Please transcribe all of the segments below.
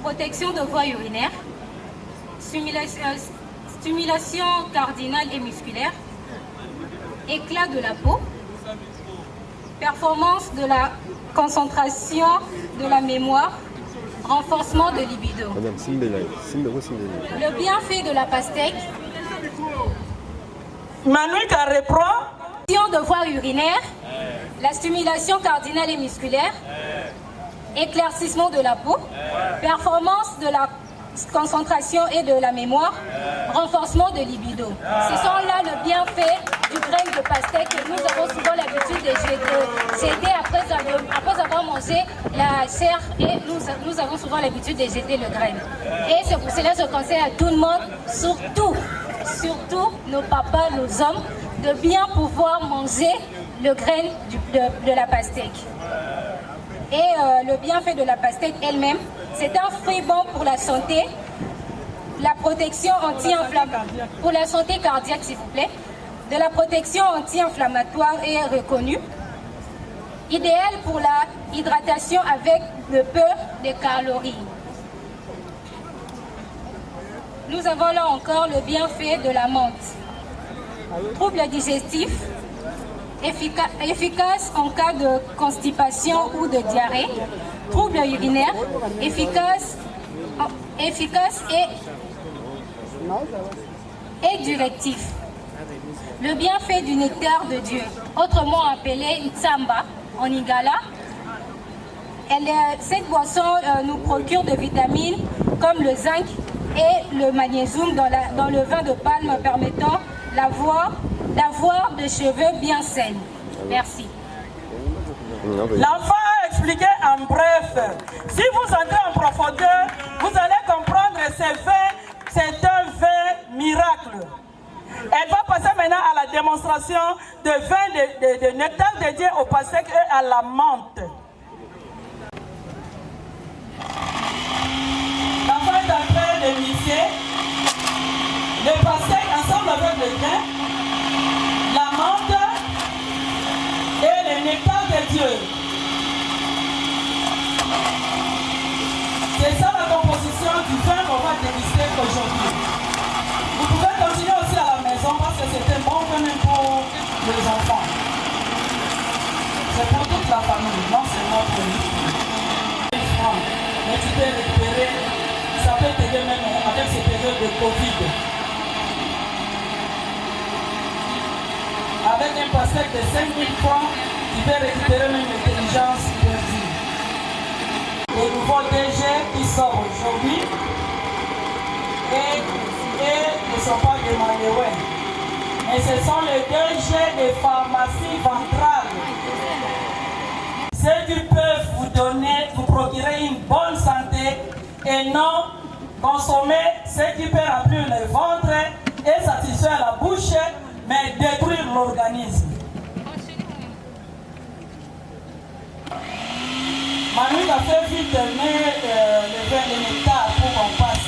protection de voies urinaires, stimulation cardinale et musculaire, éclat de la peau, performance de la concentration, de la mémoire, renforcement de libido. Le bienfait de la pastèque. Manuika reprend. De voies urinaires, la stimulation cardinale et musculaire, éclaircissement de la peau, performance de la concentration et de la mémoire, renforcement de libido. Ce sont là le bienfait du grain de pastèque que nous avons souvent l'habitude de jeter après avoir mangé la chair, et nous avons souvent l'habitude de jeter le grain. Et c'est pour cela que je conseille à tout le monde, surtout nos papas, nos hommes, de bien pouvoir manger le grain de la pastèque. Et le bienfait de la pastèque elle-même, c'est un fruit bon pour la santé, la protection anti-inflammatoire, pour la santé cardiaque s'il vous plaît, de la protection anti-inflammatoire est reconnue, idéal pour la hydratation avec le peu de calories. Nous avons là encore le bienfait de la menthe. Troubles digestifs, efficace en cas de constipation ou de diarrhée, troubles urinaires, efficace et diurétique. Le bienfait du nectar de Dieu, autrement appelé Ntsamba en Lingala. Cette boisson nous procure de vitamines comme le zinc et le magnésium dans le vin de palme, permettant d'avoir des cheveux bien sains. Merci. L'enfant a expliqué en bref. Si vous entrez en profondeur, vous allez comprendre que c'est un vin miracle. Elle va passer maintenant à la démonstration de vin de nectar dédié au pastèque et à la menthe. L'enfant est en train de mixer le pastèque ensemble avec le grain, la menthe et le nectar de Dieu. C'est ça la composition du vin qu'on va déguster aujourd'hui. Vous pouvez continuer aussi à la maison parce que c'est un bon vin même pour les enfants. C'est pour toute la famille, non seulement pour les enfants. Mais tu peux récupérer, ça peut t'aider même avec ces périodes de Covid. Avec un pastèque de 5 000 francs, tu peux récupérer même l'intelligence de vie. Le nouveau DG qui sort aujourd'hui et ne sont pas des Maléouins. Mais ce sont les DG des pharmacies ventrales. Ceux qui peuvent vous procurer une bonne santé et non consommer ce qui peut remplir le ventre et satisfaire la bouche, mais détruire l'organisme. Manu a fait vite le vin de nectar pour qu'on passe.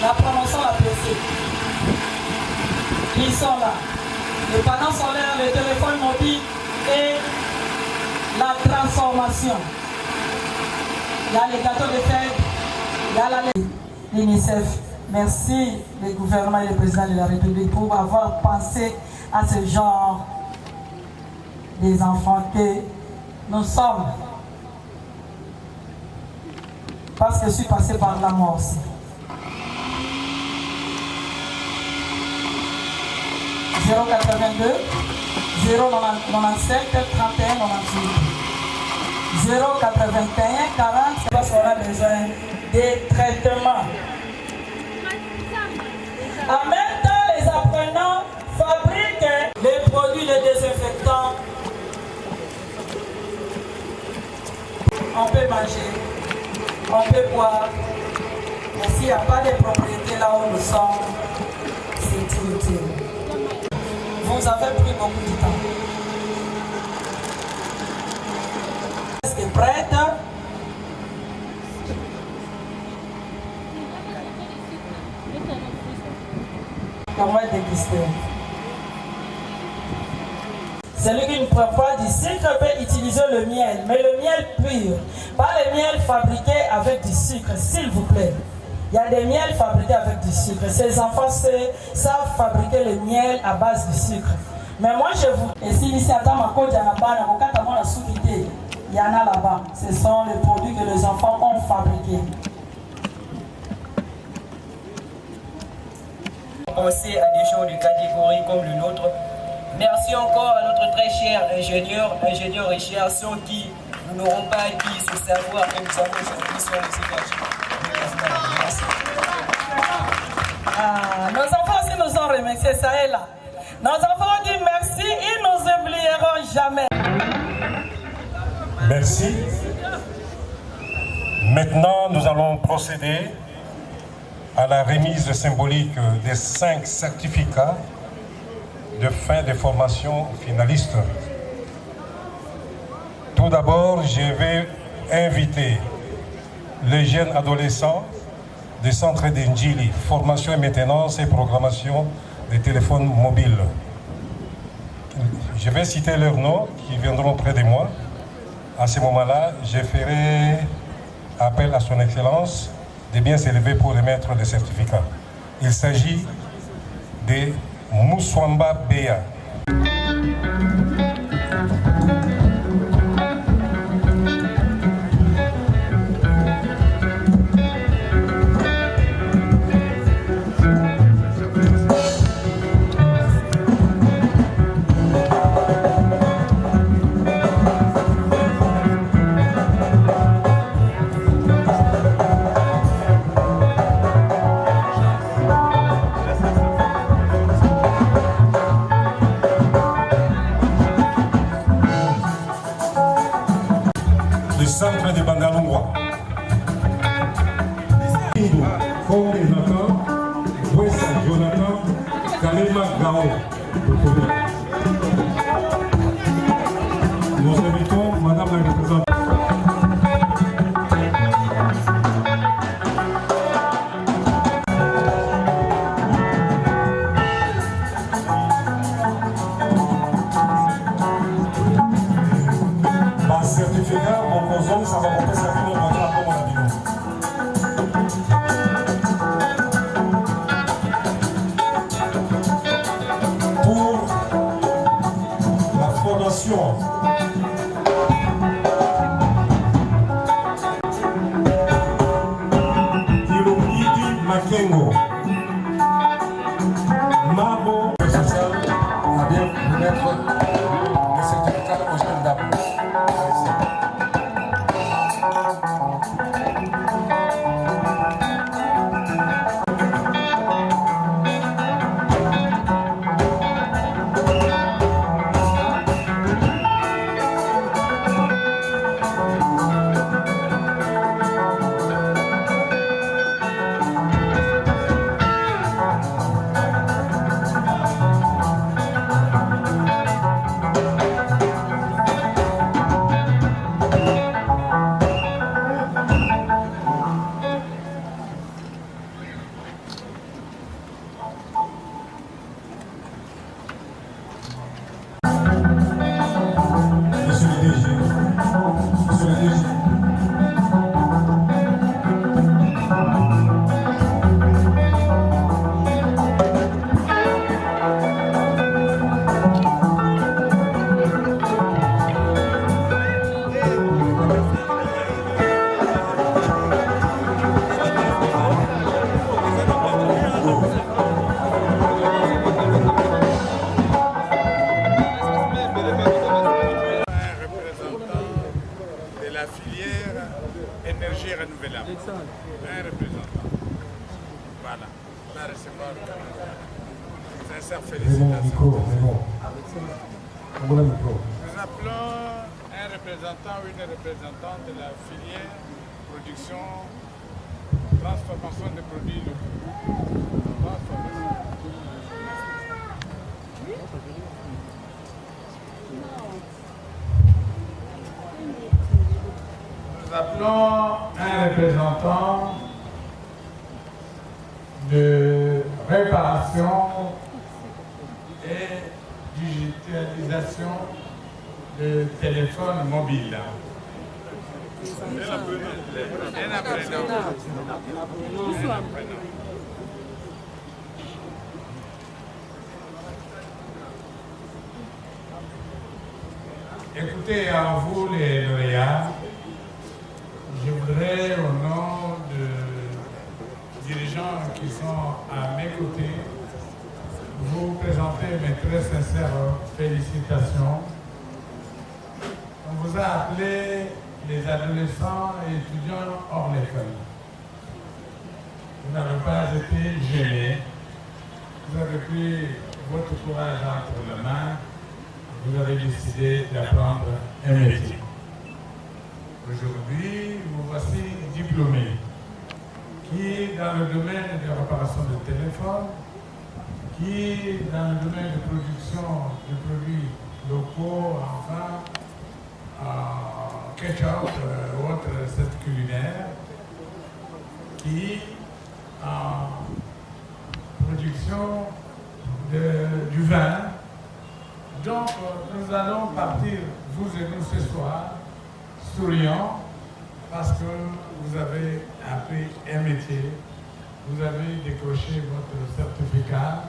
La promotion l'a blessé. Ils sont là. Les panneaux solaires, les téléphones mobiles et la transformation. Il y a les gâteaux de fête, il y a l'UNICEF. Merci le gouvernement et le président de la République pour avoir pensé à ce genre des enfants que nous sommes. Parce que je suis passé par la mort aussi. 082 097 31 98 081 40 parce qu'on a besoin des traitements. En même temps, les apprenants fabriquent les produits, les désinfectants. On peut manger, on peut boire, mais s'il n'y a pas de propriété là où nous sommes, c'est inutile. Vous avez pris beaucoup de temps. Est-ce que prête? On va déguster. Celui qui ne prend pas du sucre peut utiliser le miel, mais le miel pur, pas le miel fabriqué avec du sucre, s'il vous plaît. Il y a des miels fabriqués avec du sucre. Ces enfants savent fabriquer le miel à base de sucre. Mais moi, je vous... Et si ici, il y en a là-bas. Ce sont les produits que les enfants ont fabriqués. Penser à des choses de catégorie comme le nôtre. Merci encore à notre très cher ingénieur Richard, sans qui nous n'aurons pas acquis ce savoir que nous avons aujourd'hui sur les énergies. Nos enfants aussi nous ont remercié, ça est là. Nos enfants ont dit merci, ils nous oublieront jamais. Merci. Maintenant, nous allons procéder à la remise symbolique des 5 certificats de fin de formation finalistes. Tout d'abord, je vais inviter les jeunes adolescents des centres d'Indjili, formation et maintenance et programmation des téléphones mobiles. Je vais citer leurs noms qui viendront près de moi. À ce moment-là, je ferai appel à son Excellence de bien s'élever pour remettre les certificats. Il s'agit de Mouswamba Beya. Centre de Bandalungwa. Jonathan, West Jonathan, Kalema Gao. Nous invitons Madame la représentante. Par certificat, mon consomme, ça va monter sa vie, on va faire comme on a dit. Pour la fondation Ilomidi Makengo, Mabo social a bien remettre le certificat aux jeunes dames. Énergie renouvelable. Un représentant. Voilà. La recevoir. Sincère félicitations. Nous appelons un représentant ou une représentante de la filière production, transformation des produits locaux. Nous appelons un représentant de réparation et digitalisation de téléphone mobile. Écoutez, à vous les lauréats, je voudrais au nom de dirigeants qui sont à mes côtés vous présenter mes très sincères félicitations. On vous a appelé les adolescents et étudiants hors l'école. Vous n'avez pas été gênés. Vous avez pris votre courage entre les mains. Vous avez décidé d'apprendre un métier. Aujourd'hui, vous voici diplômés qui, dans le domaine de réparation de téléphone, qui, dans le domaine de production de produits locaux, enfin, ketchup ou autres recettes culinaires, qui, en production du vin. Donc, nous allons partir, vous et nous, ce soir, souriants, parce que vous avez appris un métier, vous avez décroché votre certificat.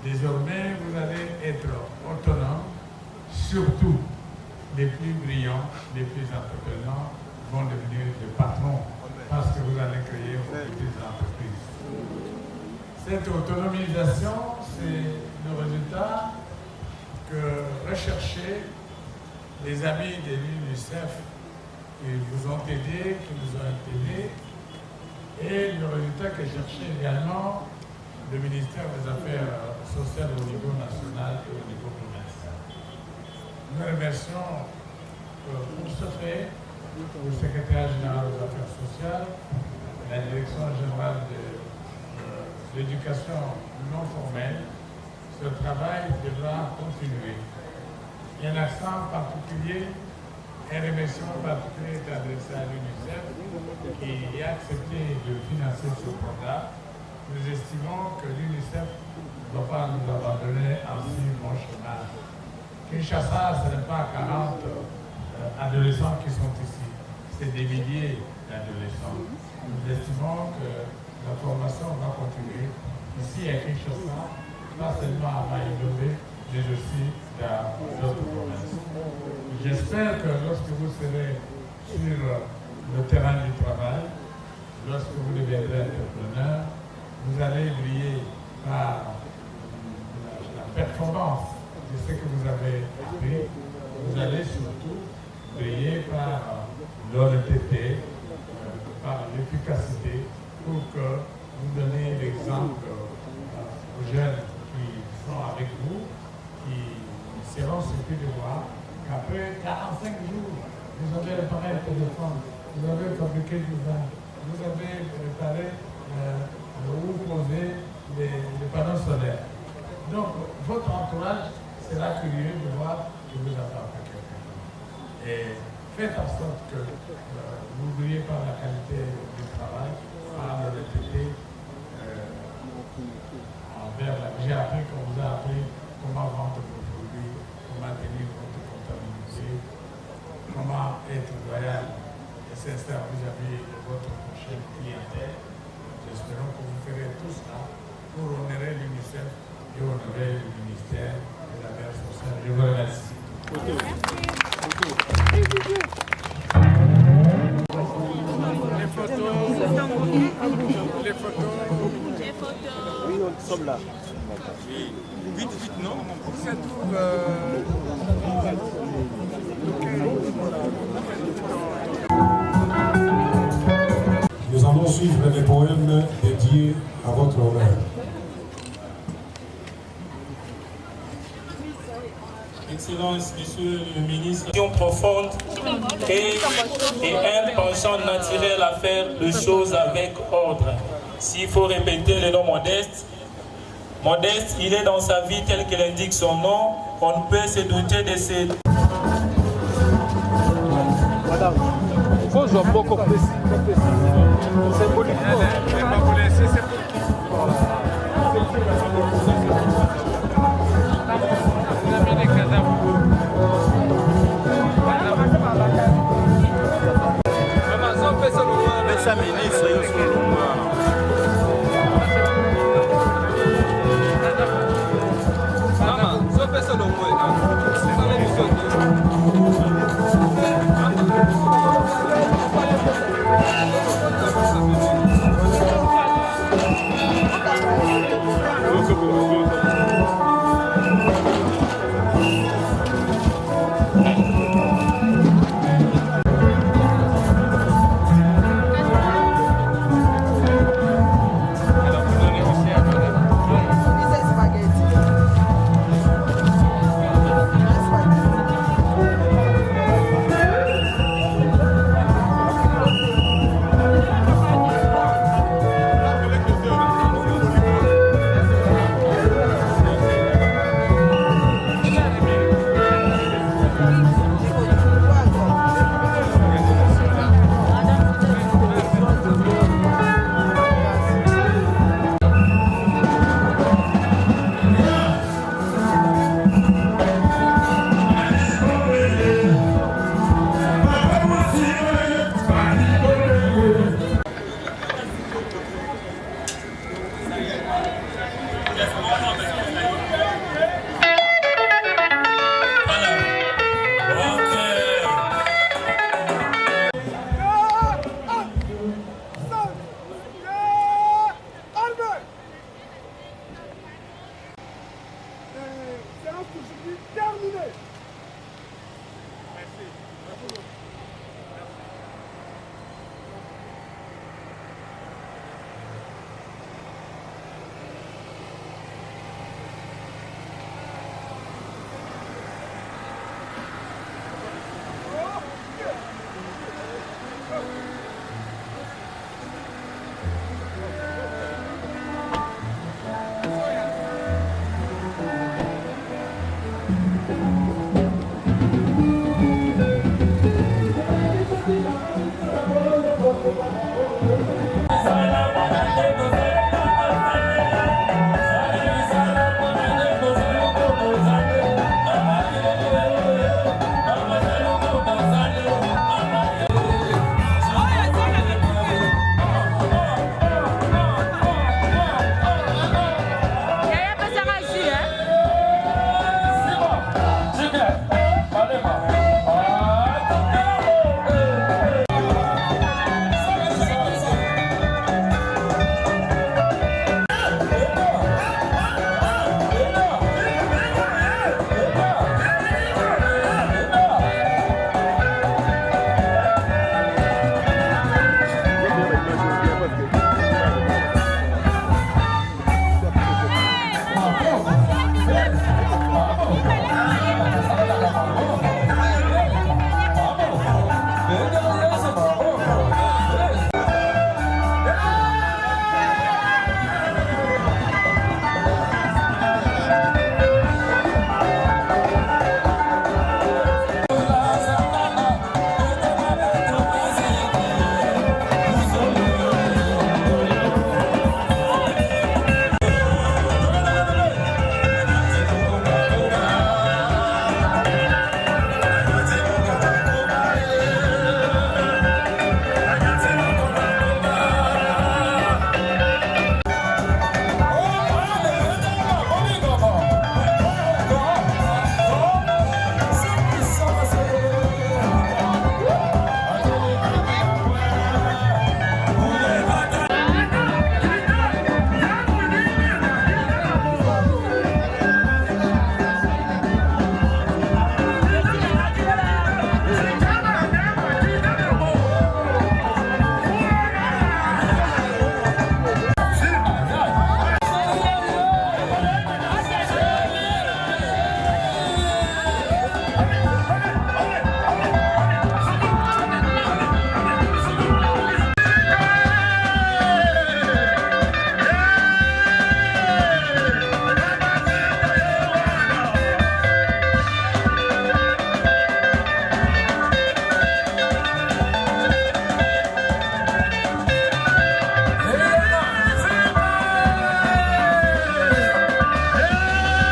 Désormais, vous allez être autonome, surtout les plus brillants, les plus entreprenants vont devenir des patrons parce que vous allez créer vos petites entreprises. Cette autonomisation, c'est le résultat que recherchaient les amis de l'UNICEF qui vous ont aidés, qui nous ont aidés, et le résultat que cherchait également le ministère des Affaires sociales au niveau national et au niveau provincial. Nous remercions pour ce fait le secrétaire général des Affaires sociales, la direction générale de l'éducation non formelle. Ce travail devra continuer. Il y a un accent particulier, un remerciement particulier est adressé à l'UNICEF qui a accepté de financer ce programme. Nous estimons que l'UNICEF ne doit pas nous abandonner en si bon chemin. Kinshasa, ce n'est pas 40 adolescents qui sont ici, c'est des milliers d'adolescents. Nous estimons que la formation va continuer ici à Kinshasa, pas seulement à Maïdobé, mais aussi dans d'autres provinces. J'espère que lorsque vous serez sur le terrain du travail, lorsque vous deviendrez entrepreneur, vous allez briller par la performance de ce que vous avez appris. Vous allez surtout briller par l'honnêteté, par l'efficacité, pour que vous donniez l'exemple aux jeunes qui sont avec vous, qui seront surpris de voir qu'après 45 jours, vous avez réparé un téléphone, vous avez fabriqué du vin, vous avez préparé où poser les panneaux solaires. Donc, votre entourage sera curieux de voir que vous avez fait quelque chose. Et faites en sorte que vous brillez par la qualité du travail, par l'honnêteté envers la... J'ai appris qu'on vous a appris comment vendre vos produits, comment tenir votre comptabilité, comment être loyal et sincère vis-à-vis de votre prochaine clientèle. Espérons que vous ferez tout cela pour honorer l'UNICEF et honorer le ministère des Affaires sociales. Je vous remercie. Les photos. Oui, nous sommes là. Vite, non. Ça trouve. Nous allons suivre les poèmes dédiés à votre honneur. Excellence, Monsieur le ministre, profonde et un penchant naturel à faire les choses avec ordre. S'il faut répéter le nom Modeste, Modeste, il est dans sa vie tel qu'il indique son nom, on ne peut se douter de ses... Madame, il faut jouer beaucoup plus. C'est politique. Vous avez des cadavres. pesa ministre yo solo mama so pesa longo Thank you.